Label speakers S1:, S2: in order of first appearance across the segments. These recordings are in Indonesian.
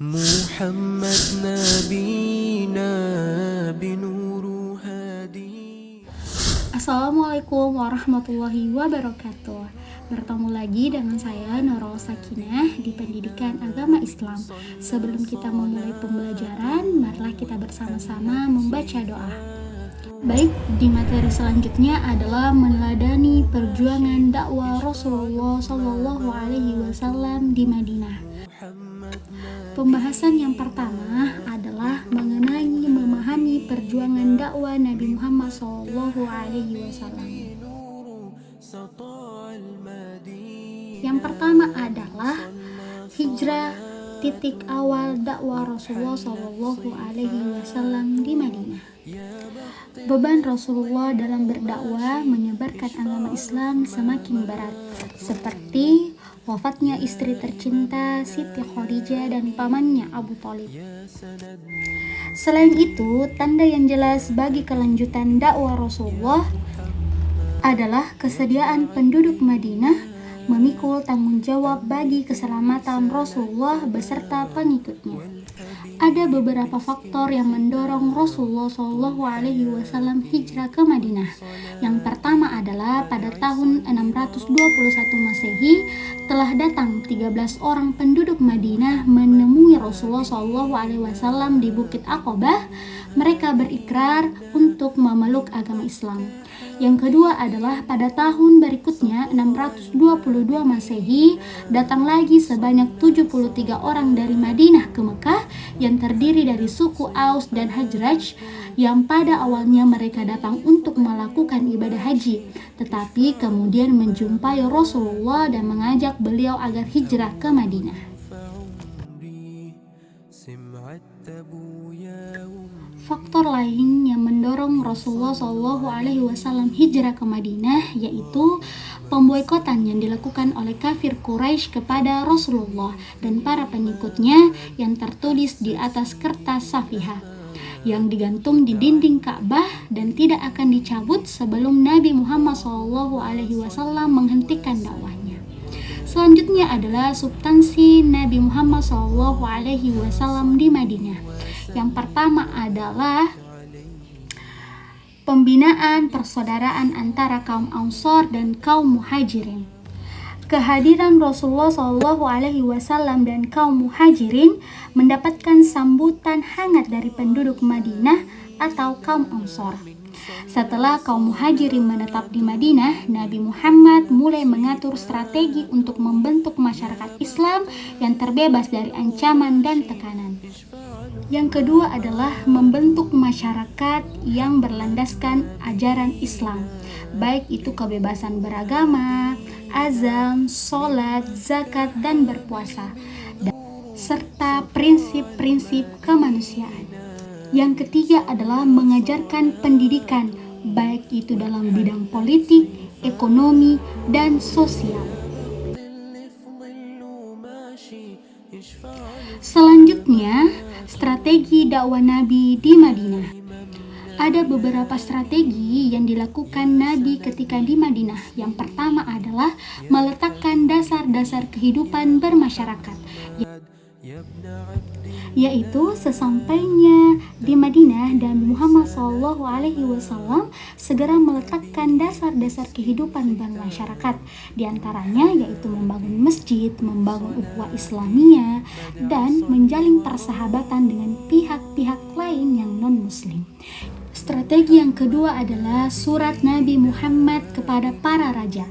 S1: محمد نبينا بنور هادي.
S2: Assalamualaikum warahmatullahi wabarakatuh. Bertemu lagi dengan saya Nurul Sakinah di Pendidikan Agama Islam. Sebelum kita memulai pembelajaran, marilah kita bersama-sama membaca doa. Baik, di materi selanjutnya adalah meneladani perjuangan dakwah Rasulullah Shallallahu Alaihi Wasallam di Madinah. Pembahasan yang pertama adalah mengenai memahami perjuangan dakwah Nabi Muhammad Shallallahu Alaihi Wasallam. Yang pertama adalah hijrah, titik awal dakwah Rasulullah Shallallahu Alaihi Wasallam di Madinah. Beban Rasulullah dalam berdakwah menyebarkan agama Islam semakin berat, seperti wafatnya istri tercinta Siti Khadijah dan pamannya Abu Thalib. Selain itu, tanda yang jelas bagi kelanjutan dakwah Rasulullah adalah kesediaan penduduk Madinah memikul tanggung jawab bagi keselamatan Rasulullah beserta pengikutnya. Ada beberapa faktor yang mendorong Rasulullah Shallallahu Alaihi Wasallam hijrah ke Madinah. Yang pertama adalah pada tahun 621 Masehi telah datang 13 orang penduduk Madinah menemui Rasulullah Shallallahu Alaihi Wasallam di Bukit Aqabah. Mereka berikrar untuk memeluk agama Islam. Yang kedua adalah pada tahun berikutnya 622 Masehi datang lagi sebanyak 73 orang dari Madinah ke Mekah yang terdiri dari suku Aus dan Hajraj, yang pada awalnya mereka datang untuk melakukan ibadah haji, tetapi kemudian menjumpai Rasulullah dan mengajak beliau agar hijrah ke Madinah. Faktor lain yang mendorong Rasulullah Shallallahu Alaihi Wasallam hijrah ke Madinah yaitu pemboikotan yang dilakukan oleh kafir Quraisy kepada Rasulullah dan para pengikutnya yang tertulis di atas kertas safihah yang digantung di dinding Ka'bah dan tidak akan dicabut sebelum Nabi Muhammad Shallallahu Alaihi Wasallam menghentikan dakwahnya. Selanjutnya adalah substansi Nabi Muhammad Shallallahu Alaihi Wasallam di Madinah. Yang pertama adalah pembinaan persaudaraan antara kaum Ansor dan kaum Muhajirin. Kehadiran Rasulullah Shallallahu Alaihi Wasallam dan kaum Muhajirin mendapatkan sambutan hangat dari penduduk Madinah atau kaum Ansor. Setelah kaum Muhajirin menetap di Madinah, Nabi Muhammad mulai mengatur strategi untuk membentuk masyarakat Islam yang terbebas dari ancaman dan tekanan. Yang kedua adalah membentuk masyarakat yang berlandaskan ajaran Islam, baik itu kebebasan beragama, azan, sholat, zakat, dan berpuasa, serta prinsip-prinsip kemanusiaan. Yang ketiga adalah mengajarkan pendidikan, baik itu dalam bidang politik, ekonomi, dan sosial. Selanjutnya, strategi dakwah Nabi di Madinah. Ada beberapa strategi yang dilakukan Nabi ketika di Madinah. Yang pertama adalah meletakkan dasar-dasar kehidupan bermasyarakat, yaitu sesampainya di Madinah dan Muhammad Shallallahu Alaihi Wasallam segera meletakkan dasar-dasar kehidupan bermasyarakat, diantaranya yaitu membangun masjid, membangun ukhuwah Islamiyah, dan menjalin persahabatan dengan pihak-pihak lain yang non-muslim. Strategi yang kedua adalah surat Nabi Muhammad kepada para raja.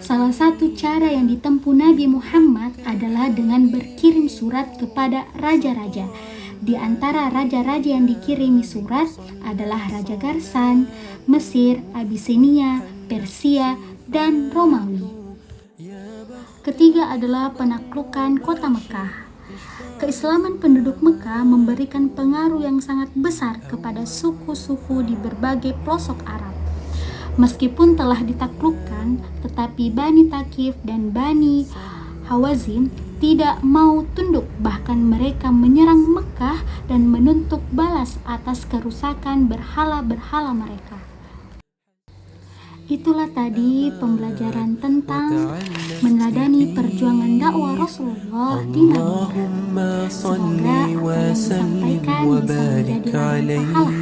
S2: Salah satu cara yang ditempuh Nabi Muhammad adalah dengan berkirim surat kepada raja-raja. Di antara raja-raja yang dikirimi surat adalah Raja Garsan, Mesir, Abisinia, Persia, dan Romawi. Ketiga adalah penaklukan kota Mekah. Keislaman penduduk Mekah memberikan pengaruh yang sangat besar kepada suku-suku di berbagai pelosok Arab. Meskipun telah ditaklukkan, tetapi Bani Thaqif dan Bani Hawazin tidak mau tunduk, bahkan mereka menyerang Mekah dan menuntut balas atas kerusakan berhala-berhala mereka. Itulah tadi pembelajaran tentang meneladani perjuangan dakwah Rasulullah di Madinah. Semoga apa yang disampaikan bisa menjadi amal pahala.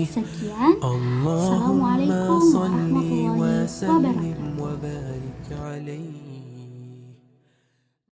S2: Sekian. Assalamualaikum warahmatullahi wabarakatuh.